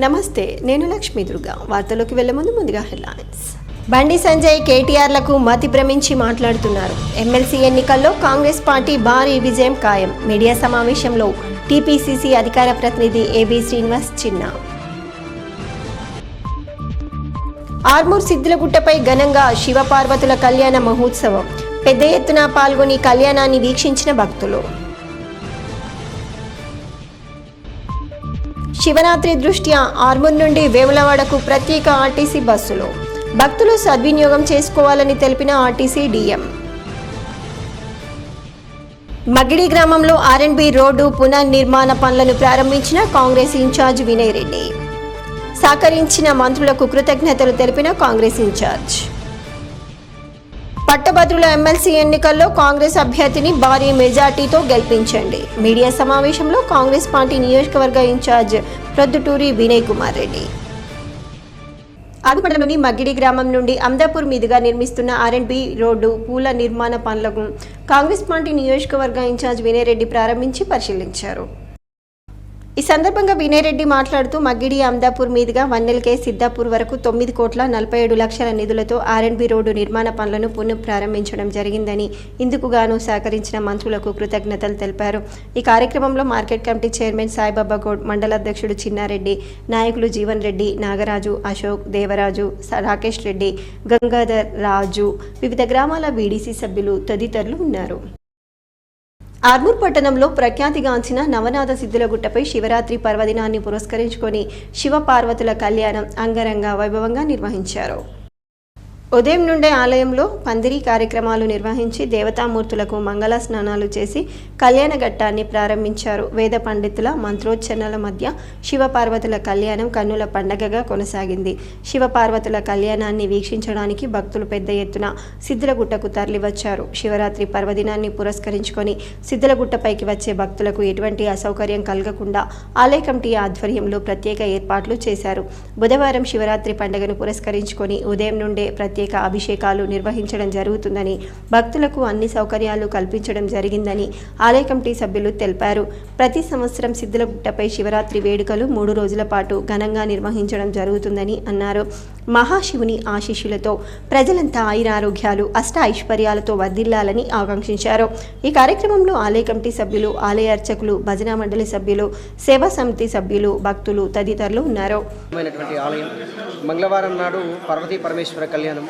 నమస్తే, నేను లక్ష్మీ దుర్గా. వార్తలోకి వెళ్లే ముందుగా హెడ్లైన్స్. బండి సంజయ్ కేటీఆర్లకు మతి భ్రమించి మాట్లాడుతున్నారు. ఎమ్మెల్సీ ఎన్నికల్లో కాంగ్రెస్ పార్టీ భారీ విజయం ఖాయం. మీడియా సమావేశంలో టీపీసీసీ అధికార ప్రతినిధి ఏబీ శ్రీనివాస్ చిన్న. ఆర్మూర్ సిద్దులగుట్టపై ఘనంగా శివపార్వతుల కళ్యాణ మహోత్సవం. పెద్ద ఎత్తున పాల్గొని కళ్యాణాన్ని వీక్షించిన భక్తులు. శివరాత్రి దృష్ట్యా ఆర్మూర్ నుండి వేములవాడకు ప్రత్యేక ఆర్టీసీ బస్సులు. భక్తులు సద్వినియోగం చేసుకోవాలని తెలిపిన ఆర్టీసీ డీఎం. మగిడి గ్రామంలో ఆర్ఎండ్బి రోడ్డు పునర్నిర్మాణ పనులను ప్రారంభించిన కాంగ్రెస్ ఇన్ఛార్జ్ వినయ్ రెడ్డి. సహకరించిన మంత్రులకు కృతజ్ఞతలు తెలిపిన కాంగ్రెస్ ఇన్ఛార్జ్. పట్టభద్రుల ఎమ్మెల్సీ ఎన్నికల్లో కాంగ్రెస్ అభ్యర్థిని భారీ మెజార్టీతో గెలిపించండి. మీడియా సమావేశంలో కాంగ్రెస్ పార్టీ నియోజకవర్గ ఇన్ఛార్జ్ ప్రొద్దుటూరి వినయ్ కుమార్ రెడ్డి. ఆదిపట్నంలోని మగిడి గ్రామం నుండి అమదాపూర్ మీదుగా నిర్మిస్తున్న ఆర్ఎండ్బి రోడ్డు పూల నిర్మాణ పనులను కాంగ్రెస్ పార్టీ నియోజకవర్గ ఇన్ఛార్జ్ వినయ్ రెడ్డి ప్రారంభించి పరిశీలించారు. ఈ సందర్భంగా వినయ్ రెడ్డి మాట్లాడుతూ మగిడి అమదాపూర్ మీదుగా వన్నెల్కే సిద్దాపూర్ వరకు 9,47,00,000 నిధులతో ఆర్ఎండ్బి రోడ్డు నిర్మాణ పనులను పునః ప్రారంభించడం జరిగిందని, ఇందుకు గాను సహకరించిన మంత్రులకు కృతజ్ఞతలు తెలిపారు. ఈ కార్యక్రమంలో market committee chairman Saibaba Goud, మండల అధ్యక్షుడు చిన్నారెడ్డి, నాయకులు జీవన్ రెడ్డి, నాగరాజు, అశోక్, దేవరాజు, రాకేష్ రెడ్డి, గంగాధర్ రాజు, వివిధ గ్రామాల వీడీసీ సభ్యులు తదితరులు ఉన్నారు. ఆర్మూర్ పట్టణంలో ప్రఖ్యాతిగాంచిన నవనాథ సిద్దులగుట్టపై శివరాత్రి పర్వదినాన్ని పురస్కరించుకొని శివపార్వతుల కళ్యాణం అంగరంగ వైభవంగా నిర్వహించారు. ఉదయం నుండే ఆలయంలో పందిరి కార్యక్రమాలు నిర్వహించి దేవతామూర్తులకు మంగళ స్నానాలు చేసి కళ్యాణ ఘట్టాన్ని ప్రారంభించారు. వేద పండితుల మంత్రోచ్చరణల మధ్య శివపార్వతుల కళ్యాణం కన్నుల పండగగా కొనసాగింది. శివపార్వతుల కళ్యాణాన్ని వీక్షించడానికి భక్తులు పెద్ద ఎత్తున సిద్దులగుట్టకు తరలివచ్చారు. శివరాత్రి పర్వదినాన్ని పురస్కరించుకొని సిద్దులగుట్టపైకి వచ్చే భక్తులకు ఎటువంటి అసౌకర్యం కలగకుండా ఆలయ కమిటీ ఆధ్వర్యంలో ప్రత్యేక ఏర్పాట్లు చేశారు. బుధవారం శివరాత్రి పండుగను పురస్కరించుకొని ఉదయం నుండే ప్రత్యేక అభిషేకాలు నిర్వహించడం జరుగుతుందని, భక్తులకు అన్ని సౌకర్యాలు కల్పించడం జరిగిందని ఆలయ కమిటీ సభ్యులు తెలిపారు. ప్రతి సంవత్సరం సిద్దులగుట్టపై శివరాత్రి వేడుకలు 3 రోజుల పాటు ఘనంగా నిర్వహించడం జరుగుతుందని అన్నారు. మహాశివుని ఆశీస్సులతో ప్రజలంతా ఆయురారోగ్యాలు, అష్ట ఐశ్వర్యాలతో వర్ధిల్లాలని ఆకాంక్షించారు. ఈ కార్యక్రమంలో ఆలయ కమిటీ సభ్యులు, ఆలయ అర్చకులు, భజన మండలి సభ్యులు, సేవా సమితి సభ్యులు, భక్తులు తదితరులు ఉన్నారు. మంగళవారం నాడు పార్వతీ పరమేశ్వర కళ్యాణం,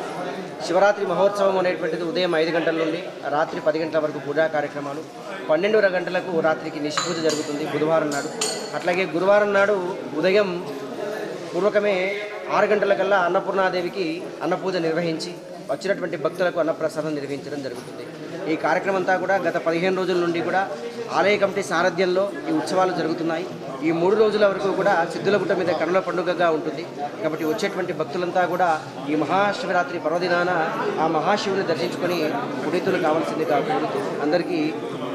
శివరాత్రి మహోత్సవం అనేటువంటిది ఉదయం 5 గంటల నుండి రాత్రి 10 గంటల వరకు పూజా కార్యక్రమాలు, 12 గంటలకు రాత్రికి నిశిపూజ జరుగుతుంది బుధవారం నాడు. అట్లాగే గురువారం నాడు ఉదయం పూర్వకమే 6 గంటలకల్లా అన్నపూర్ణాదేవికి అన్నపూజ నిర్వహించి వచ్చినటువంటి భక్తులకు అన్నప్రసాదం నిర్వహించడం జరుగుతుంది. ఈ కార్యక్రమం అంతా కూడా గత 15 రోజుల నుండి కూడా ఆలయ కమిటీ సారథ్యంలో ఈ ఉత్సవాలు జరుగుతున్నాయి. ఈ 3 రోజుల వరకు కూడా సిద్దులగుట్ట మీద కన్నుల పండుగగా ఉంటుంది. కాబట్టి వచ్చేటువంటి భక్తులంతా కూడా ఈ మహాశివరాత్రి పర్వదినాన ఆ మహాశివుని దర్శించుకొని పునీతులు కావాల్సిందిగా కోరుతూ అందరికీ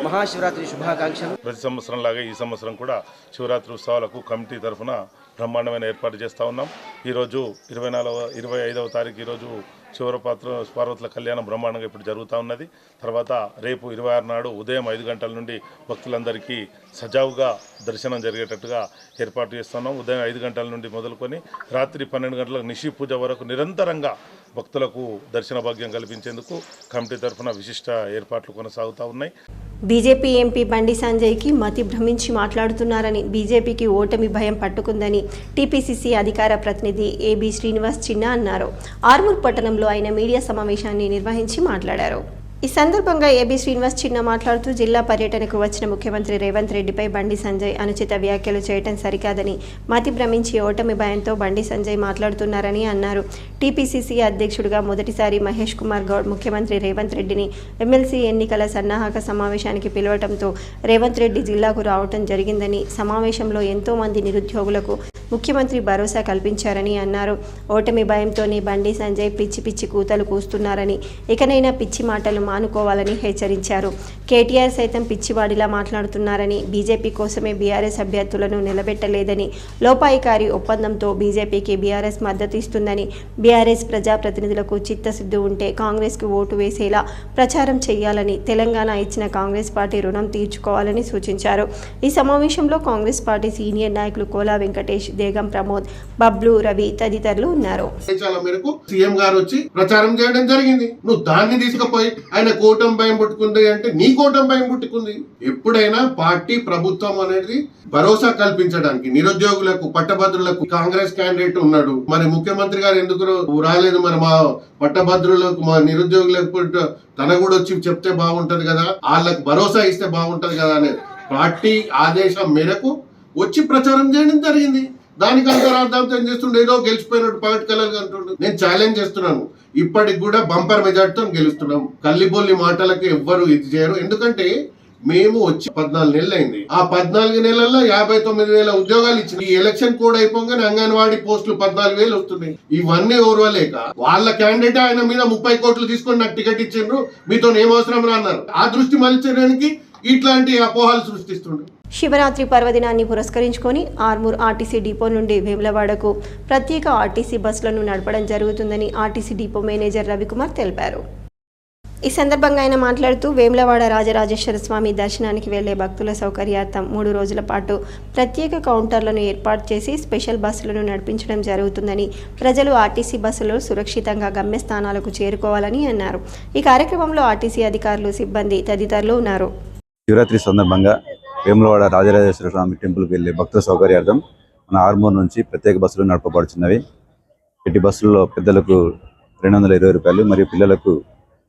మహాశివరాత్రి శుభాకాంక్షలు. ప్రతి సంవత్సరం లాగా ఈ సంవత్సరం కూడా శివరాత్రి ఉత్సవాలకు కమిటీ తరఫున బ్రహ్మాండమైన ఏర్పాటు చేస్తూ ఉన్నాం. ఈరోజు 25వ తారీఖు ఈరోజు శివపార్వతుల కళ్యాణం బ్రహ్మాండంగా ఇప్పుడు జరుగుతూ ఉన్నది. తర్వాత రేపు 26 నాడు ఉదయం 5 గంటల నుండి భక్తులందరికీ సజావుగా దర్శనం జరిగేటట్టుగా ఏర్పాటు చేస్తున్నాం. ఉదయం 5 గంటల నుండి మొదలుకొని రాత్రి 12 గంటలకు నిశి పూజ వరకు నిరంతరంగా భక్తులకు దర్శన భాగ్యం కల్పించేందుకు కమిటీ తరఫున విశిష్ట ఏర్పాట్లు కొనసాగుతూ ఉన్నాయి. బీజేపీ ఎంపీ బండి సంజయ్కి మతి భ్రమించి మాట్లాడుతున్నారని, బీజేపీకి ఓటమి భయం పట్టుకుందని టీపీసీసీ అధికార ప్రతినిధి ఏబీ శ్రీనివాస్ చిన్న అన్నారు. ఆర్మూర్ పట్టణంలో ఆయన మీడియా సమావేశాన్ని నిర్వహించి మాట్లాడారు. ఈ సందర్భంగా ఏబీ శ్రీనివాస్ చిన్న మాట్లాడుతూ జిల్లా పర్యటనకు వచ్చిన ముఖ్యమంత్రి రేవంత్ రెడ్డిపై బండి సంజయ్ అనుచిత వ్యాఖ్యలు చేయడం సరికాదని, మతి భ్రమించి ఓటమి భయంతో బండి సంజయ్ మాట్లాడుతున్నారని అన్నారు. టీపీసీసీ అధ్యక్షుడిగా మొదటిసారి మహేష్ కుమార్ గౌడ్ ముఖ్యమంత్రి రేవంత్ రెడ్డిని ఎమ్మెల్సీ ఎన్నికల సన్నాహక సమావేశానికి పిలవడంతో రేవంత్ రెడ్డి జిల్లాకు రావడం జరిగిందని, సమావేశంలో ఎంతో మంది నిరుద్యోగులకు ముఖ్యమంత్రి భరోసా కల్పించారని అన్నారు. ఓటమి భయంతోనే బండి సంజయ్ పిచ్చి పిచ్చి కూతలు కూస్తున్నారని, ఇకనైనా పిచ్చి మాటలు మానుకోవాలని హెచ్చరించారు. కేటీఆర్ సైతం పిచ్చివాడిలా మాట్లాడుతున్నారని, బీజేపీ కోసమే బీఆర్ఎస్ అభ్యర్థులను నిలబెట్టలేదని, లోపాయికారి ఒప్పందంతో బీజేపీకి బీఆర్ఎస్ మద్దతు ఇస్తుందని, బీఆర్ఎస్ ప్రజాప్రతినిధులకు చిత్తశుద్ధి ఉంటే కాంగ్రెస్కు ఓటు వేసేలా ప్రచారం చేయాలని, తెలంగాణ ఇచ్చిన కాంగ్రెస్ పార్టీ రుణం తీర్చుకోవాలని సూచించారు. ఈ సమావేశంలో కాంగ్రెస్ పార్టీ సీనియర్ నాయకులు కోలా వెంకటేష్, బేగం ప్రమోద్, బబ్లు, రవి తదితరులు ఉన్నారు. మేరకు సీఎం గారు వచ్చి ప్రచారం చేయడం జరిగింది. నువ్వు దాన్ని తీసుకుపోయి ఆయన కూటం భయం పుట్టుకుంది అంటే నీ కూటం భయం పుట్టుకుంది. ఎప్పుడైనా పార్టీ ప్రభుత్వం అనేది భరోసా కల్పించడానికి నిరుద్యోగులకు, పట్టభద్రులకు కాంగ్రెస్ క్యాండిడేట్ ఉన్నాడు. మరి ముఖ్యమంత్రి గారు ఎందుకు రాలేదు? మరి మా పట్టభద్రులకు, మా నిరుద్యోగులకు తన కూడా వచ్చి చెప్తే బాగుంటది కదా, వాళ్ళకు భరోసా ఇస్తే బాగుంటది కదా అనే పార్టీ ఆదేశం మేరకు వచ్చి ప్రచారం చేయడం జరిగింది. దానికి అంతరార్థం చేస్తుండే ఏదో గెలిచిపోయినట్టు పగటి కలలు అంటుండే. నేను ఛాలెంజ్ చేస్తున్నాను, ఇప్పటికి కూడా బంపర్ మెజార్టీతో గెలుస్తున్నాం. కల్లిబొల్లి మాటలకు ఎవ్వరు ఇది చేయరు. ఎందుకంటే మేము వచ్చి 14 నెలలు అయింది. ఆ 14 నెలల్లో 59,000 ఉద్యోగాలు ఇచ్చింది. ఈ ఎలక్షన్ కోడ్ అయిపోగానే అంగన్వాడీ పోస్టులు 14,000 వస్తున్నాయి. ఇవన్నీ ఓర్వలేక వాళ్ళ క్యాండిడేట్ ఆయన మీద 30 కోట్లు తీసుకొని నాకు టికెట్ ఇచ్చిండ్రు, మీతో ఏం అవసరం రా అన్నారు. ఆ దృష్టి మళ్ళీ ఇట్లాంటి అపోహాలు సృష్టిస్తుండ్రు. శివరాత్రి పర్వదినాన్ని పురస్కరించుకొని ఆర్మూర్ ఆర్టీసీ డిపో నుండి వేములవాడకు ప్రత్యేక ఆర్టీసీ బస్సులను నడపడం జరుగుతుందని ఆర్టీసీ డిపో మేనేజర్ రవికుమార్ తెలిపారు. ఈ సందర్భంగా ఆయన మాట్లాడుతూ వేములవాడ రాజరాజేశ్వర స్వామి దర్శనానికి వెళ్లే భక్తుల సౌకర్యార్థం 3 రోజుల పాటు ప్రత్యేక కౌంటర్లను ఏర్పాటు చేసి స్పెషల్ బస్సులను నడిపించడం జరుగుతుందని, ప్రజలు ఆర్టీసీ బస్సులో సురక్షితంగా గమ్యస్థానాలకు చేరుకోవాలని అన్నారు. ఈ కార్యక్రమంలో ఆర్టీసీ అధికారులు, సిబ్బంది తదితరులు ఉన్నారు. శివరాత్రి సందర్భంగా వేములవాడ రాజరాజేశ్వర స్వామి టెంపుల్కి వెళ్లే భక్తుల సౌకర్యార్థం మన ఆర్మూర్ నుంచి ప్రత్యేక బస్సులు నడపబడుచున్నవి. ఇటు బస్సుల్లో పెద్దలకు 220 రూపాయలు మరియు పిల్లలకు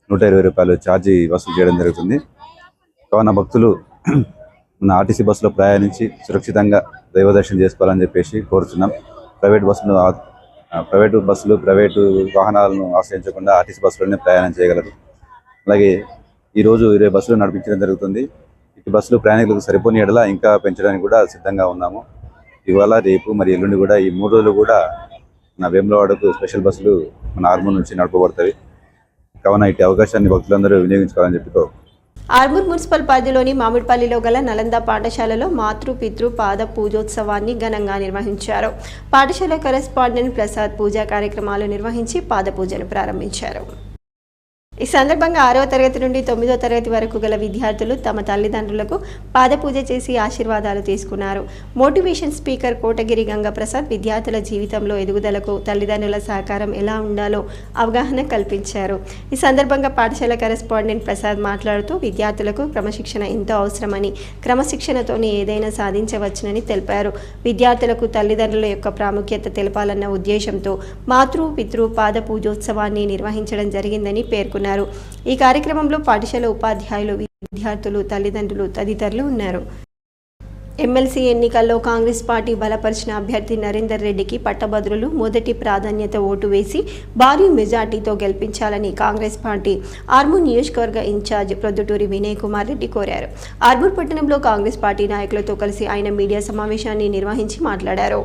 120 రూపాయలు ఛార్జీ వసూలు చేయడం జరుగుతుంది. కావున భక్తులు మన ఆర్టీసీ బస్సులో ప్రయాణించి సురక్షితంగా దైవ దర్శనం చేసుకోవాలని చెప్పేసి కోరుతున్నాం. ప్రైవేటు బస్సులు ప్రైవేటు వాహనాలను ఆశ్రయించకుండా ఆర్టీసీ బస్సులోనే ప్రయాణం చేయగలరు. అలాగే ఈరోజు 20 బస్సులు నడిపించడం జరుగుతుంది. ఇటు బస్సులు ప్రయాణికులకు సరిపోని ఎడల ఇంకా పెంచడానికి కూడా సిద్ధంగా ఉన్నాము. ఇవాళ, రేపు మరి ఎల్లుండి కూడా ఈ 3 రోజులు కూడా మన వేములవాడకు స్పెషల్ బస్సులు మన ఆర్మూర్ నుంచి నడపబడతాయి. కావున ఇటు అవకాశాన్ని భక్తులందరూ వినియోగించుకోవాలని చెప్పి ఆర్మూర్ మున్సిపల్ పరిధిలోని మామిడిపల్లిలో గల నలంద పాఠశాలలో మాతృ పితృ పాద పూజోత్సవాన్ని ఘనంగా నిర్వహించారు. పాఠశాల కరెస్పాండెంట్ ప్రసాద్ పూజా కార్యక్రమాలు నిర్వహించి పాద పూజను ప్రారంభించారు. ఈ సందర్భంగా 6వ తరగతి నుండి 9వ తరగతి వరకు గల విద్యార్థులు తమ తల్లిదండ్రులకు పాదపూజ చేసి ఆశీర్వాదాలు తీసుకున్నారు. మోటివేషన్ స్పీకర్ కోటగిరి గంగప్రసాద్ విద్యార్థుల జీవితంలో ఎదుగుదలకు తల్లిదండ్రుల సహకారం ఎలా ఉండాలో అవగాహన కల్పించారు. ఈ సందర్భంగా పాఠశాల కరెస్పాండెంట్ ప్రసాద్ మాట్లాడుతూ విద్యార్థులకు క్రమశిక్షణ ఎంతో అవసరమని, క్రమశిక్షణతోనే ఏదైనా సాధించవచ్చునని తెలిపారు. విద్యార్థులకు తల్లిదండ్రుల యొక్క ప్రాముఖ్యత తెలపాలన్న ఉద్దేశంతో మాతృ పితృ పాద పూజోత్సవాన్ని నిర్వహించడం జరిగిందని పేర్కొన్నారు. ఈ కార్యక్రమంలో పాఠశాల ఉపాధ్యాయులు, విద్యార్థులు, తల్లిదండ్రులు తదితరులు ఉన్నారు. ఎమ్మెల్సీ ఎన్నికల్లో కాంగ్రెస్ పార్టీ బలపరిచిన అభ్యర్థి నరేందర్ రెడ్డికి పట్టభద్రులు మొదటి ప్రాధాన్యత ఓటు వేసి భారీ మెజార్టీతో గెలిపించాలని కాంగ్రెస్ పార్టీ ఆర్మూర్ నియోజకవర్గ ఇన్ఛార్జ్ ప్రొద్దుటూరి వినయ్ కుమార్ రెడ్డి కోరారు. ఆర్మూర్ పట్టణంలో కాంగ్రెస్ పార్టీ నాయకులతో కలిసి ఆయన మీడియా సమావేశాన్ని నిర్వహించి మాట్లాడారు.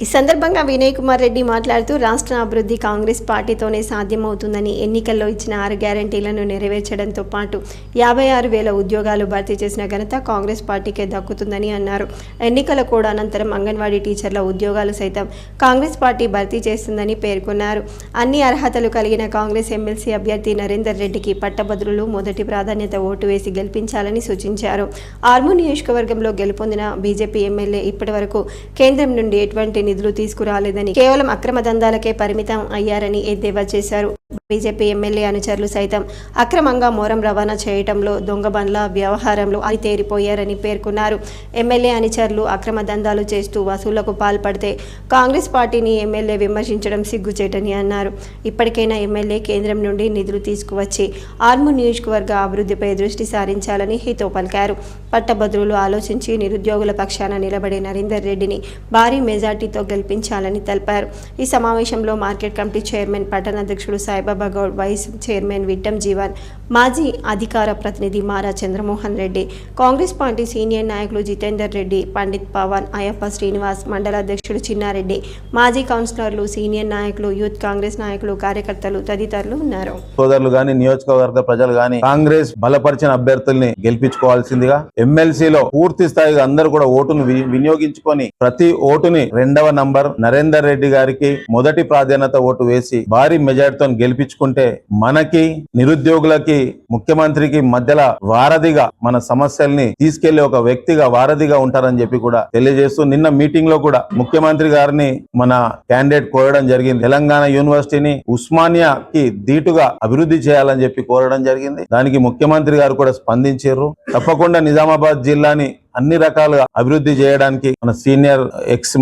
ఈ సందర్భంగా వినయ్ కుమార్ రెడ్డి మాట్లాడుతూ రాష్ట్ర అభివృద్ధి కాంగ్రెస్ పార్టీతోనే సాధ్యమవుతుందని, ఎన్నికల్లో ఇచ్చిన 6 గ్యారంటీలను నెరవేర్చడంతో పాటు 56,000 ఉద్యోగాలు భర్తీ చేసిన ఘనత కాంగ్రెస్ పార్టీకే దక్కుతుందని అన్నారు. ఎన్నికల కోడ్ అనంతరం అంగన్వాడీ టీచర్ల ఉద్యోగాలు సైతం కాంగ్రెస్ పార్టీ భర్తీ చేస్తుందని పేర్కొన్నారు. అన్ని అర్హతలు కలిగిన కాంగ్రెస్ ఎమ్మెల్సీ అభ్యర్థి నరేందర్ రెడ్డికి పట్టభద్రులు మొదటి ప్రాధాన్యత ఓటు వేసి గెలిపించాలని సూచించారు. ఆర్మూర్ నియోజకవర్గంలో గెలుపొందిన బీజేపీ ఎమ్మెల్యే ఇప్పటివరకు కేంద్రం నుండి ఎటువంటి నిధులు తీసుకురాలేదని, కేవలం అక్రమ దందాలకే పరిమితం అయ్యారని ఎద్దేవా చేశారు. బీజేపీ ఎమ్మెల్యే అనుచరులు సైతం అక్రమంగా మోరం రవాణా చేయడంలో, దొంగ బండ్ల వ్యవహారంలో తేరిపోయారని పేర్కొన్నారు. ఎమ్మెల్యే అనుచరులు అక్రమ దందాలు చేస్తూ వసూళ్లకు పాల్పడితే కాంగ్రెస్ పార్టీని ఎమ్మెల్యే విమర్శించడం సిగ్గుచేటని అన్నారు. ఇప్పటికైనా ఎమ్మెల్యే కేంద్రం నుండి నిధులు తీసుకువచ్చి ఆర్మూర్ నియోజకవర్గ అభివృద్ధిపై దృష్టి సారించాలని హితో పలికారు. పట్టభద్రులు ఆలోచించి నిరుద్యోగుల పక్షాన నిలబడే నరేందర్ రెడ్డిని భారీ మెజార్టీతో గెలిపించాలని తెలిపారు. ఈ సమావేశంలో మార్కెట్ కమిటీ చైర్మన్ పట్టణాధ్యక్షుడు సాయిబాబా గౌడ్, వైస్ చైర్మన్ విట్టం జీవన్, మాజీ అధికార ప్రతినిధి మారా చంద్రమోహన్ రెడ్డి, కాంగ్రెస్ పార్టీ సీనియర్ నాయకులు జితేందర్ రెడ్డి, పండిత్ పవన్, అయ్యప్ప శ్రీనివాస్, మండల అధ్యక్షుడు చిన్నారెడ్డి, మాజీ కౌన్సిలర్లు, సీనియర్ నాయకులు, యూత్ కాంగ్రెస్ నాయకులు, కార్యకర్తలు తదితరులు ఉన్నారు. సోదరులు గాని, నియోజకవర్గ ప్రజలు గాని కాంగ్రెస్ బలపరిచిన అభ్యర్థుల్ని గెలిపించుకోవాల్సిందిగా, ఎమ్మెల్సీలో పూర్తి స్థాయిగా అందరూ కూడా ఓటును వినియోగించుకొని ప్రతి ఓటుని 2వ నంబర్ నరేందర్ రెడ్డి గారికి మొదటి ప్రాధాన్యత ఓటు వేసి భారీ మెజార్టీతో గెలిపించుకుంటే మనకి, నిరుద్యోగులకి, ప్రజలకి ముఖ్యమంత్రికి మధ్యలో వారధిగా మన సమస్యల్ని తీసుకెళ్లే ఒక వ్యక్తిగా వారధిగా ఉంటారని చెప్పి కూడా తెలియజేస్తూ నిన్న మీటింగ్ లో కూడా ముఖ్యమంత్రి గారిని మన క్యాండిడేట్ కోరడం జరిగింది. తెలంగాణ యూనివర్సిటీని ఉస్మానియాకి ధీటుగా అభివృద్ధి చేయాలని చెప్పి కోరడం జరిగింది. దానికి ముఖ్యమంత్రి గారు కూడా స్పందించారు. తప్పకుండా నిజామాబాద్ జిల్లాని అన్ని రకాలుగా అభివృద్ధి చేయడానికి మన సీనియర్ ఎక్స్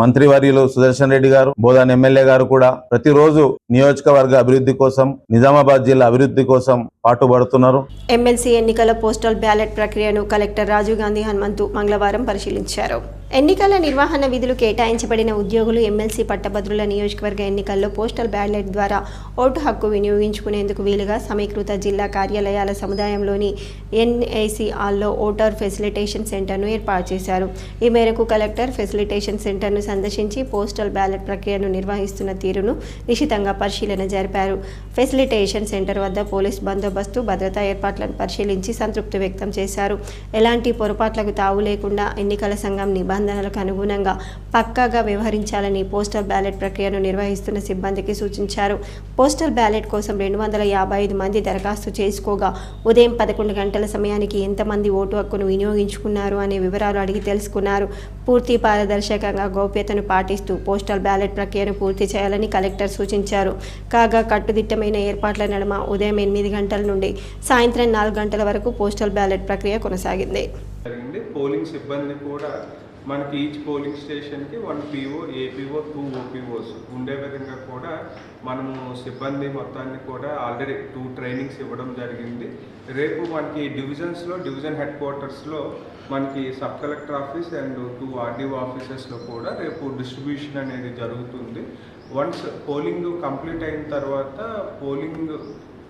మంత్రివర్యులు సుదర్శన్ రెడ్డి గారు, బోధాన్ ఎమ్మెల్యే గారు కూడా ప్రతిరోజు నియోజకవర్గ అభివృద్ధి కోసం, నిజామాబాద్ జిల్లా అభివృద్ధి కోసం పాటుపడుతున్నారు. ఎమ్మెల్సీ ఎన్నికల పోస్టల్ బ్యాలెట్ ప్రక్రియను కలెక్టర్ రాజీవ్ గాంధీ హనుమంతు మంగళవారం పరిశీలించారు. ఎన్నికల నిర్వహణ విధులు కేటాయించబడిన ఉద్యోగులు ఎమ్మెల్సీ పట్టభద్రుల నియోజకవర్గ ఎన్నికల్లో పోస్టల్ బ్యాలెట్ ద్వారా ఓటు హక్కు వినియోగించుకునేందుకు వీలుగా సమీకృత జిల్లా కార్యాలయాల సముదాయంలోని ఎన్ఐసి హాల్లో ఓటర్ ఫెసిలిటేషన్ సెంటర్ను ఏర్పాటు చేశారు. ఈ మేరకు కలెక్టర్ ఫెసిలిటేషన్ సెంటర్ను సందర్శించి పోస్టల్ బ్యాలెట్ ప్రక్రియను నిర్వహిస్తున్న తీరును నిశితంగా పరిశీలన జరిపారు. ఫెసిలిటేషన్ సెంటర్ వద్ద పోలీస్ బందోబస్తు, భద్రతా ఏర్పాట్లను పరిశీలించి సంతృప్తి వ్యక్తం చేశారు. ఎలాంటి పొరపాట్లకు తావు లేకుండా ఎన్నికల సంఘం నిబంధనలకు అనుగుణంగా పక్కాగా వ్యవహరించాలని పోస్టల్ బ్యాలెట్ ప్రక్రియను నిర్వహిస్తున్న సిబ్బందికి సూచించారు. పోస్టల్ బ్యాలెట్ కోసం 255 మంది దరఖాస్తు చేసుకోగా ఉదయం 11 గంటల సమయానికి ఎంతమంది ఓటు హక్కును వినియోగించుకున్నారు అనే వివరాలు అడిగి తెలుసుకున్నారు. పూర్తి పారదర్శకంగా గోప్యతను పాటిస్తూ పోస్టల్ బ్యాలెట్ ప్రక్రియను పూర్తి చేయాలని కలెక్టర్ సూచించారు. కాగా కట్టుదిట్టమైన ఏర్పాట్ల నడుమ ఉదయం 8 గంటల నుండి సాయంత్రం 4 గంటల వరకు పోస్టల్ బ్యాలెట్ ప్రక్రియ కొనసాగింది. పోలింగ్ సిబ్బంది కూడా మనకి ఈచ్ పోలింగ్ స్టేషన్కి 1 PO, APO, 2 OPOs ఉండే విధంగా కూడా మనము సిబ్బంది మొత్తాన్ని కూడా ఆల్రెడీ 2 ట్రైనింగ్స్ ఇవ్వడం జరిగింది. రేపు మనకి డివిజన్స్లో డివిజన్ హెడ్ క్వార్టర్స్లో మనకి sub collector office and 2 RDO ఆఫీసెస్లో కూడా రేపు డిస్ట్రిబ్యూషన్ అనేది జరుగుతుంది. వన్స్ పోలింగ్ కంప్లీట్ అయిన తర్వాత polling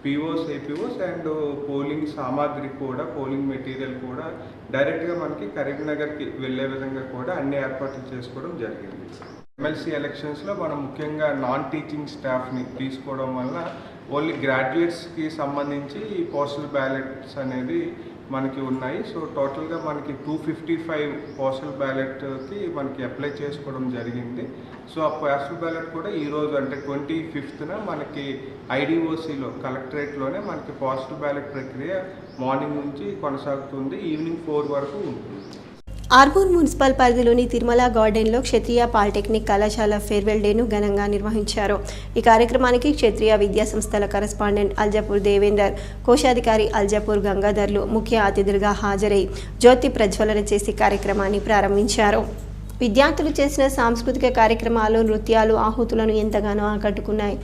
POs, APOs and polling సామాగ్రి కూడా, పోలింగ్ మెటీరియల్ కూడా డైరెక్ట్గా మనకి కరీంనగర్కి వెళ్ళే విధంగా కూడా అన్ని ఏర్పాట్లు చేసుకోవడం జరిగింది. ఎమ్మెల్సీ ఎలక్షన్స్లో మనం ముఖ్యంగా నాన్ టీచింగ్ స్టాఫ్ని తీసుకోవడం వల్ల ఓన్లీ గ్రాడ్యుయేట్స్కి సంబంధించి ఈ పోస్టల్ బ్యాలెట్స్ అనేది మనకి ఉన్నాయి. సో టోటల్గా మనకి 255 పోస్టల్ బ్యాలెట్కి మనకి అప్లై చేసుకోవడం జరిగింది. సో ఆ పోస్టల్ బ్యాలెట్ కూడా ఈరోజు అంటే 25th మనకి IDOCలో కలెక్టరేట్లోనే మనకి పోస్టల్ బ్యాలెట్ ప్రక్రియ మార్నింగ్ నుంచి కొనసాగుతుంది, ఈవినింగ్ 4 వరకు ఉంటుంది. ఆర్మూర్ మున్సిపల్ పరిధిలోని తిరుమల గార్డెన్లో క్షత్రియ పాలిటెక్నిక్ కళాశాల ఫేర్వెల్ డేను ఘనంగా నిర్వహించారు. ఈ కార్యక్రమానికి క్షత్రియ విద్యా సంస్థల కరెస్పాండెంట్ అల్జపూర్ దేవేందర్, కోశాధికారి అల్జపూర్ గంగాధర్లు ముఖ్య అతిథులుగా హాజరై జ్యోతి ప్రజ్వలన చేసి కార్యక్రమాన్ని ప్రారంభించారు. విద్యార్థులు చేసిన సాంస్కృతిక కార్యక్రమాలు, నృత్యాలు ఆహుతులను ఎంతగానో ఆకట్టుకున్నాయి.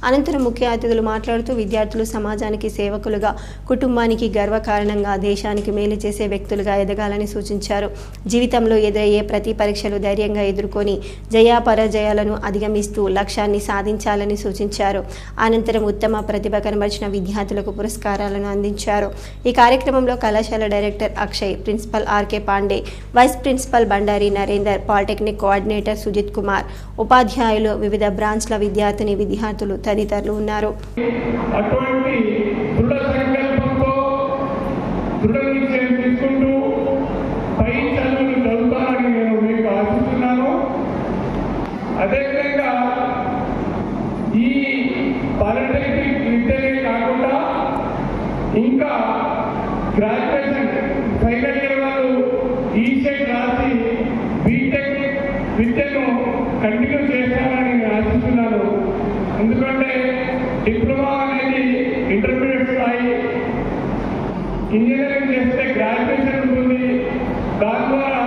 అనంతరం ముఖ్య అతిథులు మాట్లాడుతూ విద్యార్థులు సమాజానికి సేవకులుగా, కుటుంబానికి గర్వకారణంగా, దేశానికి మేలు చేసే వ్యక్తులుగా ఎదగాలని సూచించారు. జీవితంలో ఎదురయ్యే ప్రతి పరీక్షలు ధైర్యంగా ఎదుర్కొని జయాపరాజయాలను అధిగమిస్తూ లక్ష్యాన్ని సాధించాలని సూచించారు. అనంతరం ఉత్తమ ప్రతిభ కనబరిచిన విద్యార్థులకు పురస్కారాలను అందించారు. ఈ కార్యక్రమంలో కళాశాల director Akshay, principal R K Pandey, vice principal Bandari Narender, polytechnic coordinator Sujith Kumar, ఉపాధ్యాయులు, వివిధ బ్రాంచ్ల విద్యార్థులు తదితరులు ఉన్నారు. అటువంటి దృఢ సంకల్పంతో దృఢ నిశ్చయం తీసుకుంటూ పై చదువులు చదువుతానని నేను మీకు ఆశిస్తున్నాను. అదేవిధంగా ఈ పాలిటెక్నిక్ విద్యనే కాకుండా ఇంకా గ్రాడ్యుయేషన్ ఫైనల్ ఇయర్ వాళ్ళు ఈసెట్ రాసి బీటెక్ విద్యను కంటిన్యూ చేస్తానని నేను ఆశిస్తున్నాను. ఎందుకంటే డిప్లొమా అనేది ఇంటర్మీడియట్ స్థాయి, ఇంజనీరింగ్ చేస్తే గ్రాడ్యుయేషన్ ఉంటుంది. దాని ద్వారా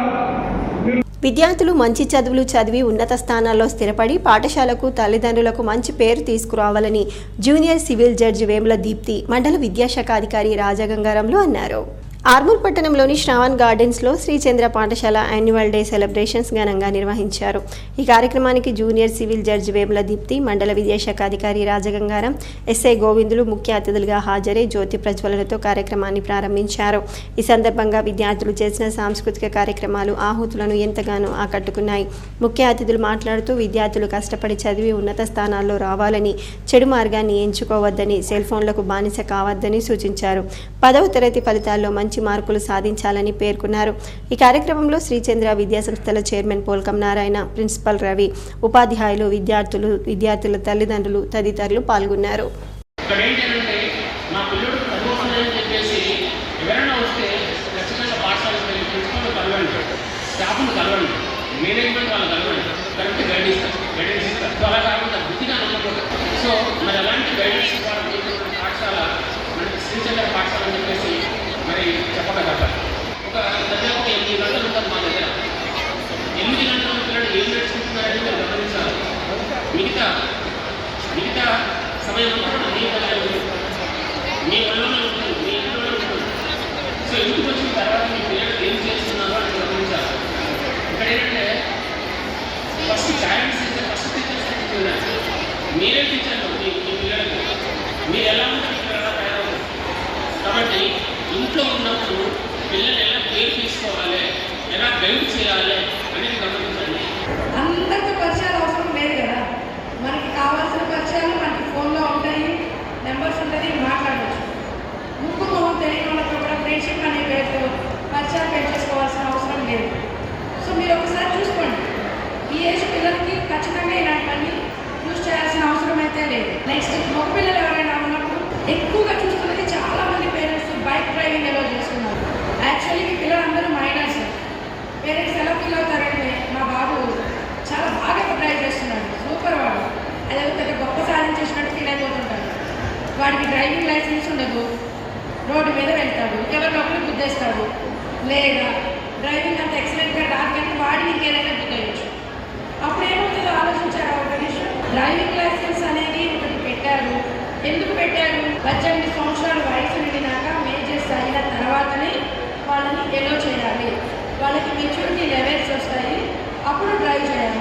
విద్యార్థులు మంచి చదువులు చదివి ఉన్నత స్థానాల్లో స్థిరపడి పాఠశాలకు, తల్లిదండ్రులకు మంచి పేరు తీసుకురావాలని junior civil judge Vemula Deepti మండల విద్యాశాఖ అధికారి రాజగంగారంలో అన్నారు. ఆర్మూర్ పట్టణంలోని శ్రావణ్ గార్డెన్స్లో శ్రీచంద్ర పాఠశాల యాన్యువల్ డే సెలబ్రేషన్స్ ఘనంగా నిర్వహించారు. ఈ కార్యక్రమానికి junior civil judge Vemula Deepti, మండల విద్యాశాఖ అధికారి రాజగంగారం, ఎస్ఐ గోవిందులు ముఖ్య అతిథులుగా హాజరై జ్యోతి ప్రజ్వలనతో కార్యక్రమాన్ని ప్రారంభించారు. ఈ సందర్భంగా విద్యార్థులు చేసిన సాంస్కృతిక కార్యక్రమాలు ఆహుతులను ఎంతగానో ఆకట్టుకున్నాయి. ముఖ్య అతిథులు మాట్లాడుతూ విద్యార్థులు కష్టపడి చదివి ఉన్నత స్థానాల్లో రావాలని, చెడు మార్గాన్ని ఎంచుకోవద్దని, సెల్ ఫోన్లకు బానిస కావద్దని సూచించారు. 10వ తరగతి ఫలితాల్లో మంచి మార్కులు సాధించాలని పేర్కొన్నారు. ఈ కార్యక్రమంలో శ్రీచంద్ర విద్యాసంస్థల చైర్మన్ పోల్కం నారాయణ, ప్రిన్సిపల్ రవి, ఉపాధ్యాయులు, విద్యార్థుల తల్లిదండ్రులు తదితరులు పాల్గొన్నారు. నా పిల్లడు అందుకని చెప్పేసి ఎవరైనా వస్తే ఖచ్చితంగా పాఠశాలకు వెళ్ళి ప్రిన్సిపల్ కలవండి, స్టాఫ్ను కలవండి, మేనేజ్మెంట్ వాళ్ళు కలవండి, కరెక్ట్ గైడెన్స్ ఇస్తారు. సో అలా కాకుండా బుద్ధిగా నమ్మకూడదు. సో మరి అలాంటి గైడెన్స్ ద్వారా పాఠశాల మనకి శ్రీచంద్ర పాఠశాల అని చెప్పేసి మరి చెప్పగలుగుతారు. ఒక దాదాపు 8 గంటలు ఉంటుంది మా దగ్గర. 8 గంటల పిల్లలు ఏం నేర్చుకుంటున్నారని మీరు గమనించాలి. మిగతా సమయం అంతా మీ వల్ల ఉంటుంది, మీ వల్లనే ఉంటుంది, మీ ఇంట్లోనే ఉంటుంది. సో ఇంటికి వచ్చిన తర్వాత మీ పిల్లలు ఏం చేస్తున్నారో అని గమనించాలి. ఇక్కడ ఏంటంటే ఫస్ట్ పేరెంట్స్ అయితే ఫస్ట్ టీచర్స్ చూడాలి. మీరే టీచర్లు మీ పిల్లలకి, మీరు ఎలా ఉంటారు మీరు ఎలా తయారవుతారు. కాబట్టి ఇంట్లో ఉన్నప్పుడు పిల్లలు ఎలా కేర్ తీసుకోవాలి, ఎలా గైడ్ చేయాలి అనేది గమనించండి. అందరితో పరిచయాలు అవసరం లేదు కదా, మనకి కావాల్సిన పరిచయాలు మనకి ఫోన్లో ఉంటాయి, నెంబర్స్ ఉంటుంది, మాట్లాడవచ్చు. ముక్కు మొహం తెలియని వాళ్ళతో కూడా ఫ్రెండ్షిప్ అనే పేరుతో పరిచయాలు పెంచేసుకోవాల్సిన అవసరం లేదు. సో మీరు ఒకసారి చూసుకోండి, ఈ ఏజ్ పిల్లలకి ఖచ్చితంగా ఇలాంటివన్నీ యూజ్ చేయాల్సిన అవసరం అయితే లేదు. నెక్స్ట్ మగ పిల్లలు ఎవరైనా ఉన్నప్పుడు ఎక్కువగా చూస్తున్నది చాలామంది పేరెంట్స్ బైక్ డ్రైవింగ్ ఎలా చేస్తున్నారు. యాక్చువల్లీ మీ పిల్లలందరూ మైనర్స్. పేరెంట్స్ ఎలా ఫీల్ అవుతారంటే మా బాబు చాలా బాగా డ్రైవ్ చేస్తున్నాడు, సూపర్ వాడు, అదే పెద్ద గొప్ప సాధించేసినట్టు ఫీల్ అయిపోతుంటాడు. వాడికి డ్రైవింగ్ లైసెన్స్ ఉండదు, రోడ్డు మీద వెళ్తాడు, ఎవరి లోపల గుద్దేస్తాడు, లేదా డ్రైవింగ్ అంత ఎక్సలెంట్గా రాదు కానీ వాడిని ఇంకేదైనా గుద్దేయచ్చు. అప్పుడు ఏమవుతుందో ఆలోచించారు ఒక విషయం. డ్రైవింగ్ లైసెన్స్ అనేది ఒకటి పెట్టారు. ఎందుకు పెట్టారు? 18 సంవత్సరాల వయసు నిండినాక మేజర్స్ అయిన తర్వాతనే వాళ్ళని ఎలో చేయాలి, వాళ్ళకి మెచ్యూరిటీ లెవెల్స్ వస్తాయి, అప్పుడు డ్రైవ్ చేయాలి.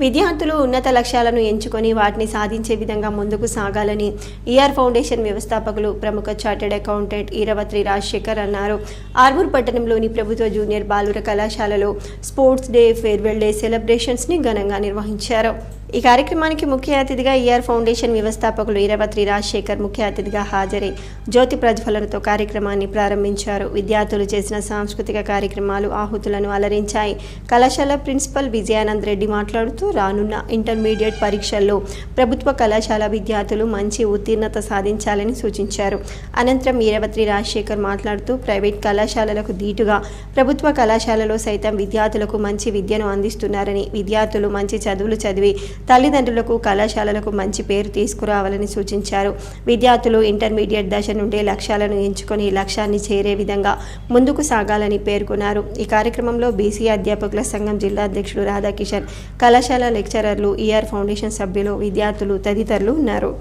విద్యార్థులు ఉన్నత లక్ష్యాలను ఎంచుకొని వాటిని సాధించే విధంగా ముందుకు సాగాలని ఈఆర్ ఫౌండేషన్ వ్యవస్థాపకులు ప్రముఖ చార్టెడ్ అకౌంటెంట్ ఈరవత్రి రాజశేఖర్ అన్నారు. ఆర్మూర్ పట్టణంలోని ప్రభుత్వ జూనియర్ బాలుర కళాశాలలో స్పోర్ట్స్ డే, ఫేర్వెల్ డే సెలబ్రేషన్స్ని ఘనంగా నిర్వహించారు. ఈ కార్యక్రమానికి ముఖ్య అతిథిగా ఈఆర్ ఫౌండేషన్ వ్యవస్థాపకులు ఈరవత్రి రాజశేఖర్ ముఖ్య అతిథిగా హాజరై జ్యోతి ప్రజ్వలనతో కార్యక్రమాన్ని ప్రారంభించారు. విద్యార్థులు చేసిన సాంస్కృతిక కార్యక్రమాలు ఆహుతులను అలరించాయి. కళాశాల ప్రిన్సిపల్ విజయానంద్ రెడ్డి మాట్లాడుతూ రానున్న ఇంటర్మీడియట్ పరీక్షల్లో ప్రభుత్వ కళాశాల విద్యార్థులు మంచి ఉత్తీర్ణత సాధించాలని సూచించారు. అనంతరం ఈరవత్రి రాజశేఖర్ మాట్లాడుతూ ప్రైవేట్ కళాశాలలకు దీటుగా ప్రభుత్వ కళాశాలలో సైతం విద్యార్థులకు మంచి విద్యను అందిస్తున్నారని, విద్యార్థులు మంచి చదువులు చదివి తల్లిదండ్రులకు కళాశాలలకు మంచి పేరు తీసుకురావాలని సూచించారు. విద్యార్థులు ఇంటర్మీడియట్ దశ నుండే లక్ష్యాలను ఎంచుకొని లక్ష్యాన్ని చేరే విధంగా ముందుకు సాగాలని పేర్కొన్నారు. ఈ కార్యక్రమంలో బీసీ అధ్యాపకుల సంఘం జిల్లా అధ్యక్షుడు రాధాకిషన్, కళాశాల లెక్చరర్లు, ఈఆర్ ఫౌండేషన్ సభ్యులు, విద్యార్థులు తదితరులు ఉన్నారు.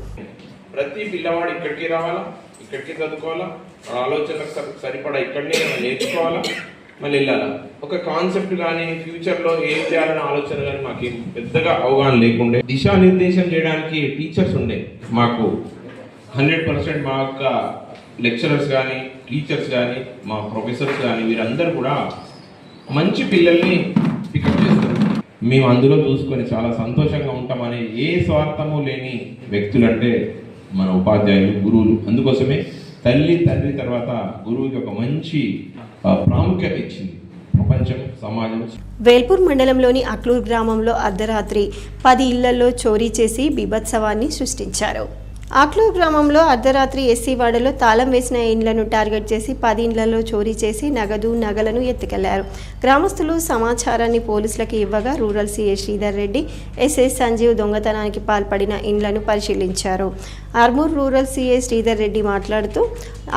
ప్రతి పిల్లవాడు ఇక్కడికి రావాలా, ఇక్కడికి చదువుకోవాలా, ఆలోచనకు సరిపడా ఇక్కడనే నేర్చుకోవాలా, మళ్ళీ వెళ్ళాలా. ఒక కాన్సెప్ట్ కానీ ఫ్యూచర్లో ఏం చేయాలనే ఆలోచన కానీ మాకు పెద్దగా అవగాహన లేకుండే. దిశానిర్దేశం చేయడానికి టీచర్స్ ఉండే. మాకు 100% మా యొక్క లెక్చరర్స్ కానీ, టీచర్స్ కానీ, మా ప్రొఫెసర్స్ కానీ వీరందరూ కూడా మంచి పిల్లల్ని పికప్ చేస్తారు. మేము అందులో చూసుకొని చాలా సంతోషంగా ఉంటామని ఏ స్వార్థము లేని వ్యక్తులంటే మన ఉపాధ్యాయులు, గురువులు. అందుకోసమే తల్లి తండ్రి తర్వాత గురువుకి ఒక మంచి ప్రాముఖ్యత ఇచ్చింది ప్రపంచం, సమాజం. వేల్పూర్ మండలంలోని అక్లూర్ గ్రామంలో అర్ధరాత్రి 10 ఇళ్లలో చోరీ చేసి బీభత్సవాన్ని సృష్టించారు. ఆక్లూర్ గ్రామంలో అర్ధరాత్రి ఎస్సీ వాడలో తాళం వేసిన ఇండ్లను టార్గెట్ చేసి 10 ఇండ్లలో చోరీ చేసి నగలను ఎత్తుకెళ్లారు. గ్రామస్తులు సమాచారాన్ని పోలీసులకు ఇవ్వగా rural CA Sridhar Reddy, SI Sanjeev దొంగతనానికి పాల్పడిన ఇండ్లను పరిశీలించారు. ఆర్మూర్ రూరల్ సీఏ శ్రీధర్ రెడ్డి మాట్లాడుతూ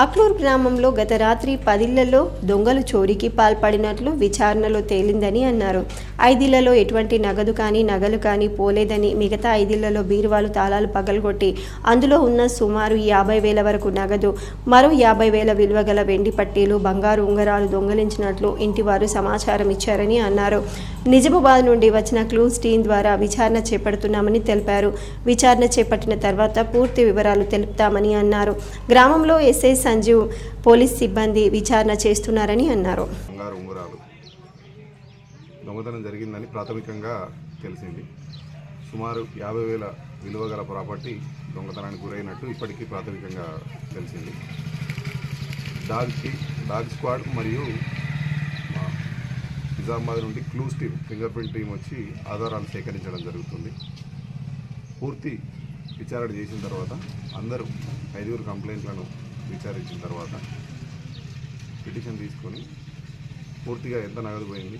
ఆక్లూర్ గ్రామంలో గత రాత్రి 10 ఇళ్లలో దొంగలు చోరీకి పాల్పడినట్లు విచారణలో తేలిందని అన్నారు. 5 ఇళ్లలో ఎటువంటి నగదు కానీ నగలు కానీ పోలేదని, మిగతా 5 ఇళ్లలో బీరువాలు తాళాలు పగలగొట్టి అందులో ఉన్న సుమారు 50,000 వరకు నగదు, మరో 50,000 విలువ గల వెండి పట్టీలు, బంగారు ఉంగరాలు దొంగలించినట్లు ఇంటివారు సమాచారం ఇచ్చారని అన్నారు. నిజామాబాద్ నుండి వచ్చిన క్లూస్ టీం ద్వారా విచారణ చేపడుతున్నామని తెలిపారు. విచారణ చేపట్టిన తర్వాత పూర్తి వివరాలు తెలుపుతామని అన్నారు. గ్రామంలో ఎస్ఐ సంజీవ్, పోలీస్ సిబ్బంది విచారణ చేస్తున్నారని అన్నారు. బంగారు ఉంగరాలు దొంగతనం జరిగిందని ప్రాథమికంగా తెలిసింది. సుమారు 50,000 విలువ గల ప్రాపర్టీ దొంగతనానికి గురైనట్టు ఇప్పటికీ ప్రాథమికంగా తెలిసింది. డాగ్ స్క్వాడ్ మరియు నిజామాబాద్ నుండి clues team, finger print team వచ్చి ఆధారాలు సేకరించడం జరుగుతుంది. పూర్తి విచారణ చేసిన తర్వాత అందరూ 5 కంప్లైంట్లను విచారించిన తర్వాత పిటిషన్ తీసుకొని పూర్తిగా ఎంత నగదు పోయింది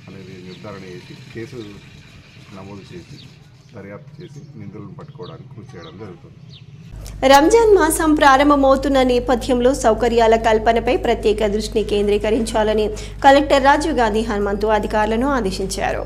అనేది నిర్ధారణ చేసి కేసు నమోదు చేసి దర్యాప్తు చేసి నిందితులను పట్టుకోవడానికి కృషి చేయడం జరుగుతుంది. రంజాన్ మాసం ప్రారంభమవుతున్న నేపథ్యంలో సౌకర్యాల కల్పనపై ప్రత్యేక దృష్టిని కేంద్రీకరించాలని కలెక్టర్ రాజీవ్ గాంధీ హనుమంతు అధికారులను ఆదేశించారు.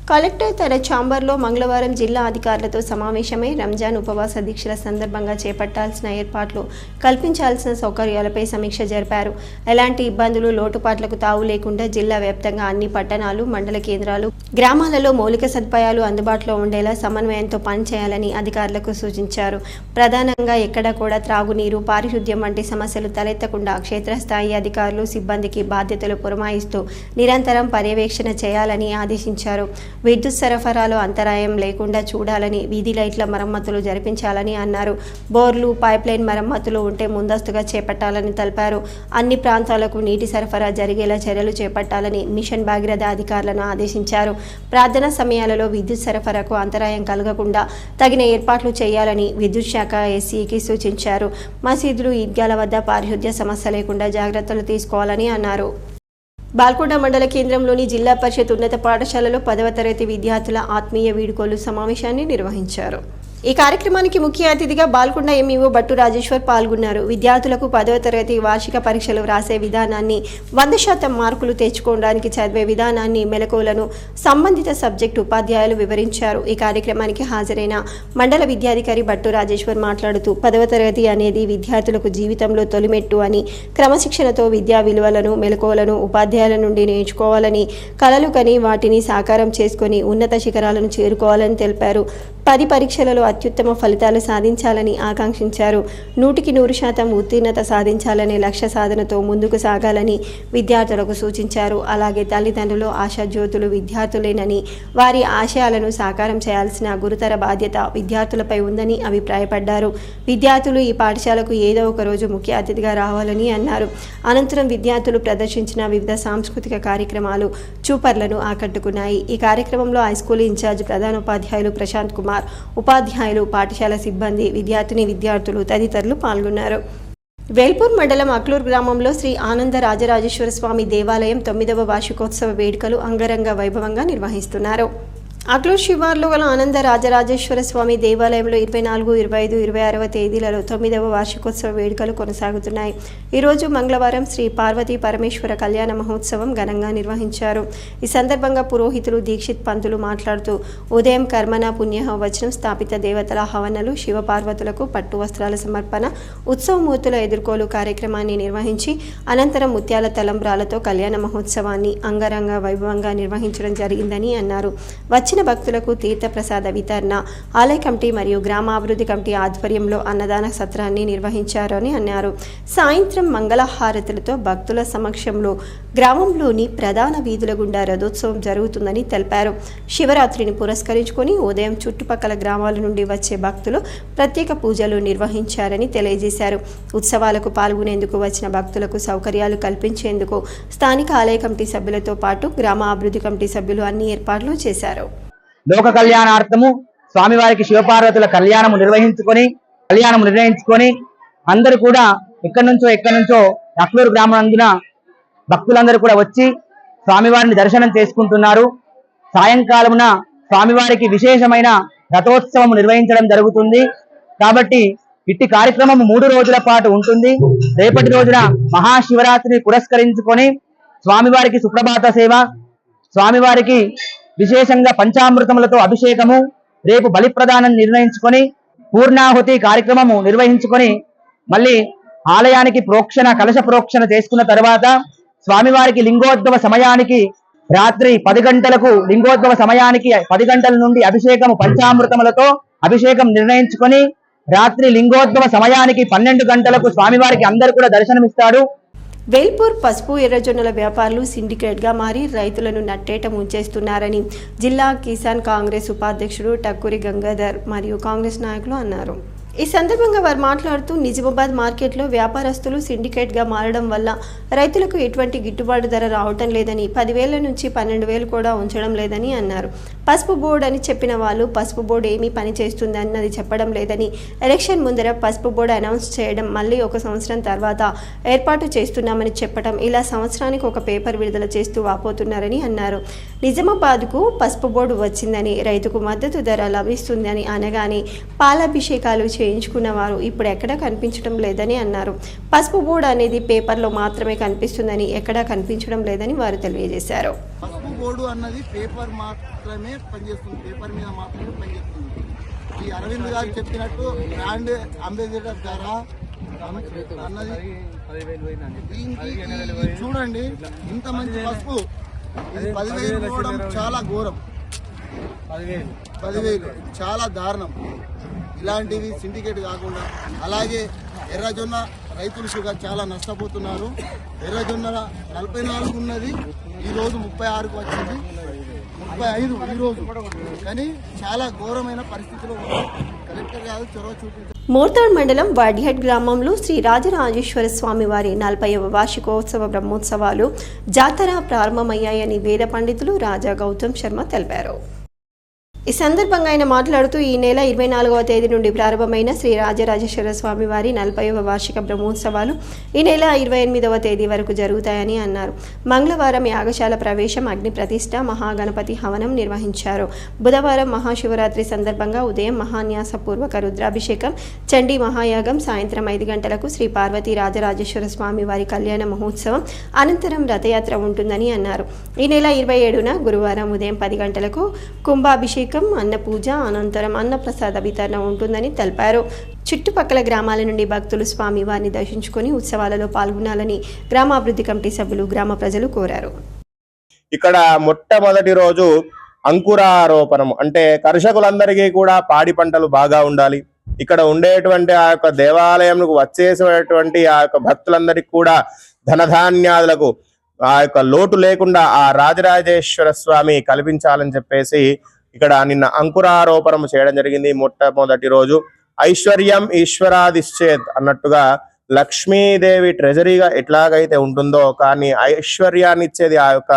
కలెక్టర్ తన ఛాంబర్లో మంగళవారం జిల్లా అధికారులతో సమావేశమై రంజాన్ ఉపవాస దీక్షల సందర్భంగా చేపట్టాల్సిన ఏర్పాట్లు, కల్పించాల్సిన సౌకర్యాలపై సమీక్ష జరిపారు. ఎలాంటి ఇబ్బందులు, లోటుపాట్లకు తావు లేకుండా జిల్లా వ్యాప్తంగా అన్ని పట్టణాలు, మండల కేంద్రాలు, గ్రామాలలో మౌలిక సదుపాయాలు అందుబాటులో ఉండేలా సమన్వయంతో పనిచేయాలని అధికారులకు సూచించారు. ప్రధానంగా ఎక్కడా కూడా త్రాగునీరు, పారిశుద్ధ్యం వంటి సమస్యలు తలెత్తకుండా క్షేత్రస్థాయి అధికారులు, సిబ్బందికి బాధ్యతలు పురమాయిస్తూ నిరంతరం పర్యవేక్షణ చేయాలని ఆదేశించారు. విద్యుత్ సరఫరాలో అంతరాయం లేకుండా చూడాలని, వీధి లైట్ల మరమ్మతులు జరిపించాలని అన్నారు. బోర్లు, పైప్లైన్ మరమ్మతులు ఉంటే ముందస్తుగా చేపట్టాలని తెలిపారు. అన్ని ప్రాంతాలకు నీటి సరఫరా జరిగేలా చర్యలు చేపట్టాలని మిషన్ భగీరథ అధికారులను ఆదేశించారు. ప్రార్థనా సమయాలలో విద్యుత్ సరఫరాకు అంతరాయం కలగకుండా తగిన ఏర్పాట్లు చేయాలని విద్యుత్ శాఖ ఎస్సీకి సూచించారు. మసీదులు, ఈద్గాల వద్ద పారిశుద్ధ్య సమస్య లేకుండా జాగ్రత్తలు తీసుకోవాలని అన్నారు. బాల్కొండ మండల కేంద్రంలోని జిల్లా పరిషత్ ఉన్నత పాఠశాలలో 10వ తరగతి విద్యార్థుల ఆత్మీయ వీడ్కోలు సమావేశాన్ని నిర్వహించారు. ఈ కార్యక్రమానికి ముఖ్య అతిథిగా బాల్కొండ ఎంఈఓ బట్టు రాజేశ్వర్ పాల్గొన్నారు. విద్యార్థులకు 10వ తరగతి వార్షిక పరీక్షలు వ్రాసే విధానాన్ని, 100% మార్కులు తెచ్చుకోవడానికి చదివే విధానాన్ని, మెలకువలను సంబంధిత సబ్జెక్టు ఉపాధ్యాయులు వివరించారు. ఈ కార్యక్రమానికి హాజరైన మండల విద్యాధికారి బట్టు రాజేశ్వర్ మాట్లాడుతూ 10వ తరగతి అనేది విద్యార్థులకు జీవితంలో తొలిమెట్టు అని, క్రమశిక్షణతో విద్యా విలువలను, మెలకువలను ఉపాధ్యాయుల నుండి నేర్చుకోవాలని, కలలు కని వాటిని సాకారం చేసుకొని ఉన్నత శిఖరాలను చేరుకోవాలని తెలిపారు. 10 పరీక్షలలో అత్యుత్తమ ఫలితాలు సాధించాలని ఆకాంక్షించారు. 100% ఉత్తీర్ణత సాధించాలనే లక్ష్య సాధనతో ముందుకు సాగాలని విద్యార్థులకు సూచించారు. అలాగే తల్లిదండ్రులు ఆశాజ్యోతులు విద్యార్థులేనని, వారి ఆశయాలను సాకారం చేయాల్సిన గురుతర బాధ్యత విద్యార్థులపై ఉందని అభిప్రాయపడ్డారు. విద్యార్థులు ఈ పాఠశాలకు ఏదో ఒక రోజు ముఖ్య అతిథిగా రావాలని అన్నారు. అనంతరం విద్యార్థులు ప్రదర్శించిన వివిధ సాంస్కృతిక కార్యక్రమాలు చూపర్లను ఆకట్టుకున్నాయి. ఈ కార్యక్రమంలో హైస్కూల్ ఇన్ఛార్జ్ ప్రధానోపాధ్యాయులు ప్రశాంత్ కుమార్, ఉపాధ్యాయులు, పాఠశాల సిబ్బంది, విద్యార్థులు తదితరులు పాల్గొన్నారు. వేల్పూర్ మండలం అక్లూరు గ్రామంలో శ్రీ ఆనంద రాజరాజేశ్వర స్వామి దేవాలయం 9వ వార్షికోత్సవ వేడుకలు అంగరంగ వైభవంగా నిర్వహిస్తున్నారు. అక్లూరు శివార్లో గల ఆనంద రాజరాజేశ్వర స్వామి దేవాలయంలో 24, 25, 26వ తేదీలలో 9వ వార్షికోత్సవ వేడుకలు కొనసాగుతున్నాయి. ఈరోజు మంగళవారం శ్రీ పార్వతీ పరమేశ్వర కళ్యాణ మహోత్సవం ఘనంగా నిర్వహించారు. ఈ సందర్భంగా పురోహితులు దీక్షిత్ పంతులు మాట్లాడుతూ ఉదయం కర్మణ పుణ్యహవచనం, స్థాపిత దేవతల హవనలు, శివపార్వతులకు పట్టు వస్త్రాల సమర్పణ, ఉత్సవమూర్తుల ఎదుర్కోలు కార్యక్రమాన్ని నిర్వహించి అనంతరం ముత్యాల తలంబ్రాలతో కళ్యాణ మహోత్సవాన్ని అంగరంగ వైభవంగా నిర్వహించడం జరిగిందని అన్నారు. వచ్చిన భక్తులకు తీర్థప్రసాద వితరణ ఆలయ కమిటీ మరియు గ్రామాభివృద్ధి కమిటీ ఆధ్వర్యంలో అన్నదాన సత్రాన్ని నిర్వహించారని అన్నారు. సాయంత్రం మంగళహారతులతో భక్తుల సమక్షంలో గ్రామంలోని ప్రధాన వీధుల గుండా రథోత్సవం జరుగుతుందని తెలిపారు. శివరాత్రిని పురస్కరించుకొని ఉదయం చుట్టుపక్కల గ్రామాల నుండి వచ్చే భక్తులు ప్రత్యేక పూజలు నిర్వహించారని తెలియజేశారు. ఉత్సవాలకు పాల్గొనేందుకు వచ్చిన భక్తులకు సౌకర్యాలు కల్పించేందుకు స్థానిక ఆలయ కమిటీ సభ్యులతో పాటు గ్రామ అభివృద్ధి కమిటీ సభ్యులు అన్ని ఏర్పాట్లు చేశారు. లోక కళ్యాణార్థము స్వామివారికి శివపార్వతుల కళ్యాణము నిర్వహించుకొని అందరూ కూడా ఎక్కడి నుంచో అక్లూరు గ్రామం భక్తులందరూ కూడా వచ్చి స్వామివారిని దర్శనం చేసుకుంటున్నారు. సాయంకాలమున స్వామివారికి విశేషమైన రథోత్సవం నిర్వహించడం జరుగుతుంది. కాబట్టి ఇట్టి కార్యక్రమం 3 రోజుల పాటు ఉంటుంది. రేపటి రోజున మహాశివరాత్రిని పురస్కరించుకొని స్వామివారికి సుప్రభాత సేవ, స్వామివారికి విశేషంగా పంచామృతములతో అభిషేకము, రేపు బలి ప్రదానం నిర్ణయించుకొని పూర్ణాహుతి కార్యక్రమము నిర్వహించుకొని మళ్ళీ ఆలయానికి కలశ ప్రోక్షణ చేసుకున్న తర్వాత స్వామివారికి లింగోద్భవ సమయానికి రాత్రి 10 గంటలకు లింగోద్భవ సమయానికి 10 గంటల నుండి అభిషేకము పంచామృతములతో అభిషేకం నిర్ణయించుకొని రాత్రి లింగోద్భవ సమయానికి 12 గంటలకు స్వామివారికి అందరూ కూడా దర్శనమిస్తాడు. వేల్పూర్ పసుపు ఎర్రజొన్నల వ్యాపారులు సిండికేట్గా మారి రైతులను నట్టేట ముంచేస్తున్నారని జిల్లా కిసాన్ కాంగ్రెస్ ఉపాధ్యక్షుడు టక్కూరి గంగాధర్ మరియు కాంగ్రెస్ నాయకులు అన్నారు. ఈ సందర్భంగా వారు మాట్లాడుతూ నిజామాబాద్ మార్కెట్లో వ్యాపారస్తులు సిండికేట్గా మారడం వల్ల రైతులకు ఎటువంటి గిట్టుబాటు ధర రావటం లేదని 10,000 నుంచి 12,000 కూడా ఉంచడం లేదని అన్నారు. పసుపు బోర్డు అని చెప్పిన వాళ్ళు పసుపు బోర్డు ఏమీ పని చేస్తుంది అన్నది చెప్పడం లేదని, ఎలక్షన్ ముందర పసుపు బోర్డు అనౌన్స్ చేయడం, మళ్ళీ 1 సంవత్సరం తర్వాత ఏర్పాటు చేస్తున్నామని చెప్పడం, ఇలా సంవత్సరానికి ఒక పేపర్ విడుదల చేస్తూ వాపోతున్నారని అన్నారు. నిజామాబాద్కు పసుపు బోర్డు వచ్చిందని, రైతుకు మద్దతు ధర లభిస్తుందని అనగానే పాలాభిషేకాలు చేయించుకున్న వారు ఇప్పుడు ఎక్కడా కనిపించడం లేదని అన్నారు. పసుపు బోర్డు అనేది పేపర్లో మాత్రమే కనిపిస్తుందని, ఎక్కడా కనిపించడం లేదని వారు తెలియజేశారు. పసుపు బోర్డు అన్నది పేపర్ మాత్రమే పనిచేస్తుంది, పేపర్ మీద మాత్రమే పనిచేస్తుంది. ఈ అరవింద్ గారు చెప్పినట్టు బ్రాండ్ అంబేద్కర్ ద్వారా అన్నది చూడండి, ఇంత మంచి పసుపు 10,000 పోవడం చాలా ఘోరం. 10,000 చాలా దారుణం. ఇలాంటివి సిండికేట్ కాకుండా, అలాగే ఎర్రజొన్న రైతులు కూడా చాలా నష్టపోతున్నారు. ఎర్రజొన్న 44 ఉన్నది, ఈరోజు 36కు వచ్చింది, 35 ఈరోజు. కానీ చాలా ఘోరమైన పరిస్థితిలో ఉంది. కలెక్టర్ గారు చొరవ చూపించారు. మోర్తాడ్ మండలం వాడిహట్ గ్రామంలో శ్రీ రాజరాజేశ్వర స్వామి వారి 40వ వార్షికోత్సవ బ్రహ్మోత్సవాలు జాతర ప్రారంభమయ్యాయని వేద పండితులు రాజా గౌతమ్ శర్మ తెలిపారు. ఈ సందర్భంగా ఆయన మాట్లాడుతూ ఈ నెల 24వ తేదీ నుండి ప్రారంభమైన శ్రీ రాజరాజేశ్వర స్వామి వారి 40వ వార్షిక బ్రహ్మోత్సవాలు ఈ నెల 28వ తేదీ వరకు జరుగుతాయని అన్నారు. మంగళవారం యాగశాల ప్రవేశం, అగ్ని ప్రతిష్ఠ, మహాగణపతి హవనం నిర్వహించారు. బుధవారం మహాశివరాత్రి సందర్భంగా ఉదయం మహాన్యాసపూర్వక రుద్రాభిషేకం, చండీ మహాయాగం, సాయంత్రం 5 గంటలకు శ్రీ పార్వతీ రాజరాజేశ్వర స్వామి వారి కళ్యాణ మహోత్సవం, అనంతరం రథయాత్ర ఉంటుందని అన్నారు. ఈ నెల 27న గురువారం ఉదయం 10 గంటలకు కుంభాభిషేకం, అన్న పూజ, అనంతరం అన్నప్రసాద వితరణ ఉంటుందని తెలిపారు. చుట్టుపక్కల గ్రామాల నుండి భక్తులు స్వామి వారిని దర్శించుకొని ఉత్సవాలలో పాల్గొనాలని గ్రామాభివృద్ధి కమిటీ సభ్యులు, గ్రామ ప్రజలు కోరారు. ఇక్కడ మొట్టమొదటి రోజు అంకురారోపణం అంటే కర్షకులందరికీ కూడా పాడి పంటలు బాగా ఉండాలి. ఇక్కడ ఉండేటువంటి ఆ యొక్క దేవాలయంకు వచ్చేసేటువంటి ఆ యొక్క భక్తులందరికీ కూడా ధనధాన్యాదులకు ఆ యొక్క లోటు లేకుండా ఆ రాజరాజేశ్వర స్వామి కల్పించాలని చెప్పేసి ఇక్కడ నిన్న అంకురారోపణం చేయడం జరిగింది. మొట్టమొదటి రోజు ఐశ్వర్యం ఈశ్వరాదిశ్చేత్ అన్నట్టుగా లక్ష్మీదేవి ట్రెజరీగా ఎట్లాగైతే ఉంటుందో, కానీ ఐశ్వర్యాన్ని ఇచ్చేది ఆ యొక్క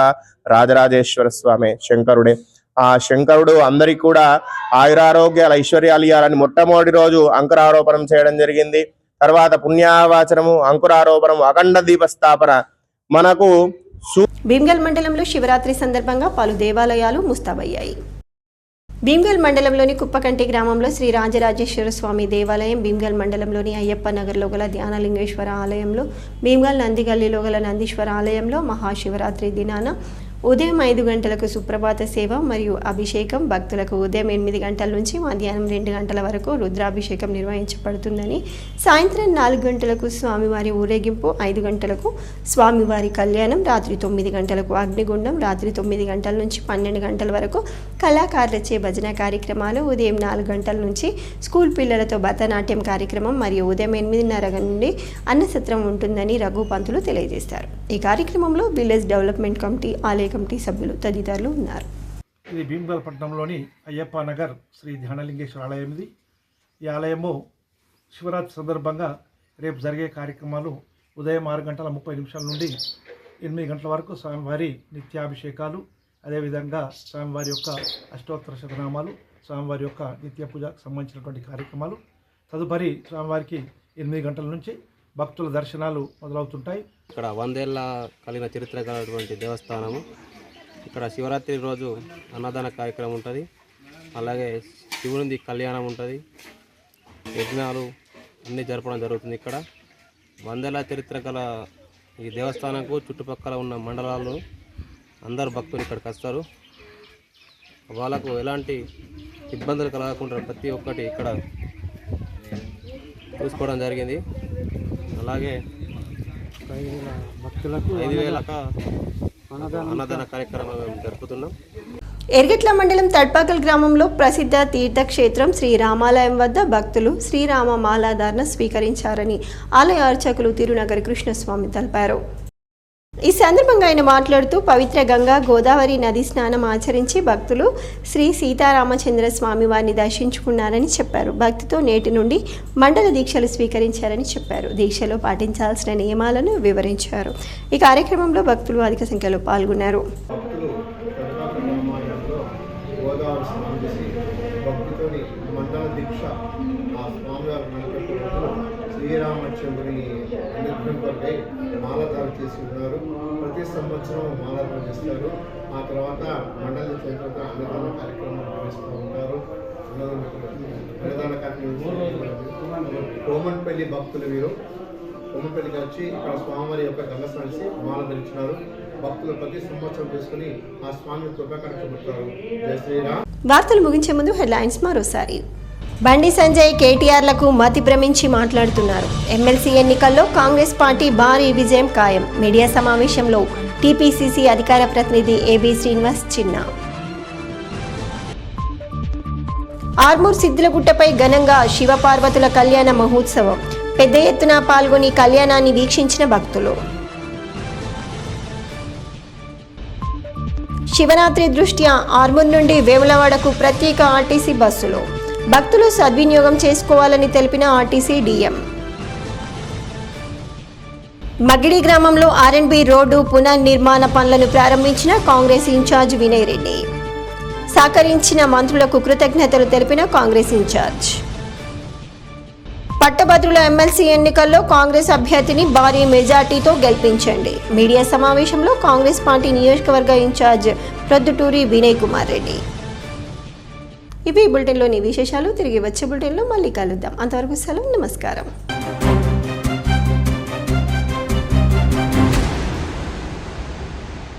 రాజరాజేశ్వర స్వామి శంకరుడే. ఆ శంకరుడు అందరికి కూడా ఆయురారోగ్యాలు ఐశ్వర్యాలు ఇవ్వాలని మొట్టమొదటి రోజు అంకురారోపణం చేయడం జరిగింది. తర్వాత పుణ్యావాచనము, అంకురారోపణం, అఖండ దీపస్థాపన. మనకు భీమ్గల్ మండలంలో శివరాత్రి సందర్భంగా పలు దేవాలయాలు ముస్తాబయ్యాయి. భీమ్గల్ మండలంలోని కుప్పకంటి గ్రామంలో శ్రీ రాజరాజేశ్వర స్వామి దేవాలయం, భీమ్గల్ మండలంలోని అయ్యప్ప నగర్లో గల ధ్యానలింగేశ్వర ఆలయంలో, భీమ్గల్ నందిగల్లీలో గల నందీశ్వర ఆలయంలో మహాశివరాత్రి దినాన ఉదయం 5 గంటలకు సుప్రభాత సేవ మరియు అభిషేకం, భక్తులకు ఉదయం 8 గంటల నుంచి మధ్యాహ్నం 2 గంటల వరకు రుద్రాభిషేకం నిర్వహించబడుతుందని, సాయంత్రం 4 గంటలకు స్వామివారి ఊరేగింపు, 5 గంటలకు స్వామివారి కళ్యాణం, రాత్రి 9 గంటలకు అగ్నిగుండం, రాత్రి 9 గంటల నుంచి 12 గంటల వరకు కళాకారులచే భజన కార్యక్రమాలు, ఉదయం 4 గంటల నుంచి స్కూల్ పిల్లలతో భరతనాట్యం కార్యక్రమం మరియు ఉదయం 8:30 నుండి అన్నసత్రం ఉంటుందని రఘు పంతులు తెలియజేశారు. ఈ కార్యక్రమంలో విలేజ్ డెవలప్మెంట్ కమిటీ, ఆలయ కమిటీ సభ్యులు తదితరులు ఉన్నారు. ఇది భీమ్గల్ పట్టణంలోని అయ్యప్ప నగర్ శ్రీ ధ్యానలింగేశ్వర ఆలయం. ఇది ఈ ఆలయము శివరాత్రి సందర్భంగా రేపు జరిగే కార్యక్రమాలు ఉదయం 6:30 నుండి 8 గంటల వరకు స్వామివారి నిత్యాభిషేకాలు, అదేవిధంగా స్వామివారి యొక్క అష్టోత్తర శతనామాలు, స్వామివారి యొక్క నిత్య పూజకు సంబంధించినటువంటి కార్యక్రమాలు. తదుపరి స్వామివారికి 8 గంటల నుంచి భక్తుల దర్శనాలు మొదలవుతుంటాయి. ఇక్కడ 100 ఏళ్ల కలిగిన చరిత్ర కలిగినటువంటి దేవస్థానము. ఇక్కడ శివరాత్రి రోజు అన్నదాన కార్యక్రమం ఉంటుంది, అలాగే శివునిది కళ్యాణం ఉంటుంది, యజ్ఞాలు అన్నీ జరపడం జరుగుతుంది. ఇక్కడ 100 ఏళ్ల చరిత్ర గల ఈ దేవస్థానంకు చుట్టుపక్కల ఉన్న మండలాల్లో అందరు భక్తులు ఇక్కడికి వస్తారు. వాళ్ళకు ఎలాంటి ఇబ్బందులు కలగకుండా ప్రతి ఒక్కటి ఇక్కడ చూసుకోవడం జరిగింది. అలాగే భక్తులకు 5,000 అన్నదాన కార్యక్రమం జరుపుతున్నాం. ఎర్గట్ల మండలం తడ్పాకల్ గ్రామంలో ప్రసిద్ధ తీర్థక్షేత్రం శ్రీ రామాలయం వద్ద భక్తులు శ్రీరామ మాలాధారణ స్వీకరించారని ఆలయ అర్చకులు తిరునగరి కృష్ణస్వామి తెలిపారు. ఈ సందర్భంగా ఆయన మాట్లాడుతూ పవిత్ర గంగా గోదావరి నది స్నానం ఆచరించి భక్తులు శ్రీ సీతారామచంద్ర స్వామి వారిని దర్శించుకున్నారని చెప్పారు. భక్తితో నేటి నుండి మండల దీక్షలు స్వీకరించారని చెప్పారు. దీక్షలో పాటించాల్సిన నియమాలను వివరించారు. ఈ కార్యక్రమంలో భక్తులు అధిక సంఖ్యలో పాల్గొన్నారు. మండల దీక్ష ఆ స్వామివారి శ్రీరామచంద్రుని అనుగ్రహం కొరకై మాలధారణ చేసి ఉన్నారు. ప్రతి సంవత్సరం మాలధారణ చేస్తారు. ఆ తర్వాత మండల దీక్ష అయిన తర్వాత అన్నదాన కార్యక్రమం నిర్వహిస్తూ ఉంటారు. అన్నదాన కార్యక్రమం కోమన్పల్లి భక్తులు వీరు కోమన్పల్లికి వచ్చి ఇక్కడ స్వామివారి యొక్క గంగ స్నానిసి మాల ధరించినారు. భక్తులు ప్రతి సంవత్సరం చేసుకుని ఆ స్వామి కృపాకరణ పొందుతారు. జై శ్రీరామ్. వార్తలు ముగించే ముందు హెడ్లైన్స్ మరోసారి. బండి సంజయ్ కేటీఆర్లకు మతి భ్రమించి మాట్లాడుతున్నారు. ఎమ్మెల్సీ ఎన్నికల్లో కాంగ్రెస్ పార్టీ భారీ విజయం ఖాయం. మీడియా సమావేశంలో టీపీసీసీ అధికార ప్రతినిధి ఏబీ శ్రీనివాస్ చిన్న. ఆర్మూర్ సిద్దులగుట్టపై ఘనంగా శివపార్వతుల కళ్యాణ మహోత్సవం. పెద్ద ఎత్తున పాల్గొని కళ్యాణాన్ని వీక్షించిన భక్తులు. శివరాత్రి దృష్ట్యా ఆర్మూర్ నుండి వేములవాడకు ప్రత్యేక ఆర్టీసీ బస్సులు. భక్తులు సద్వినియోగం చేసుకోవాలని తెలిపిన ఆర్టీసీ డీఎం. మగిడి గ్రామంలో ఆర్ఎండ్బి రోడ్డు పునర్నిర్మాణ పనులను ప్రారంభించిన కాంగ్రెస్ ఇన్ఛార్జ్ వినయ్ రెడ్డి. సహకరించిన మంత్రులకు కృతజ్ఞతలు తెలిపిన కాంగ్రెస్ ఇన్ఛార్జ్. పట్టభద్రుల ఎమ్మెల్సీ ఎన్నికల్లో కాంగ్రెస్ అభ్యర్థిని భారీ మెజార్టీతో గెలిపించండి. మీడియా సమావేశంలో కాంగ్రెస్ పార్టీ నియోజకవర్గ ఇన్ఛార్జ్ ప్రొద్దుటూరి వినయ్ కుమార్ రెడ్డి. ఇవి బులెటిన్లోని విశేషాలు. తిరిగి వచ్చే బులెటిన్లో మళ్ళీ కలుద్దాం. అంతవరకు సెలవు. నమస్కారం.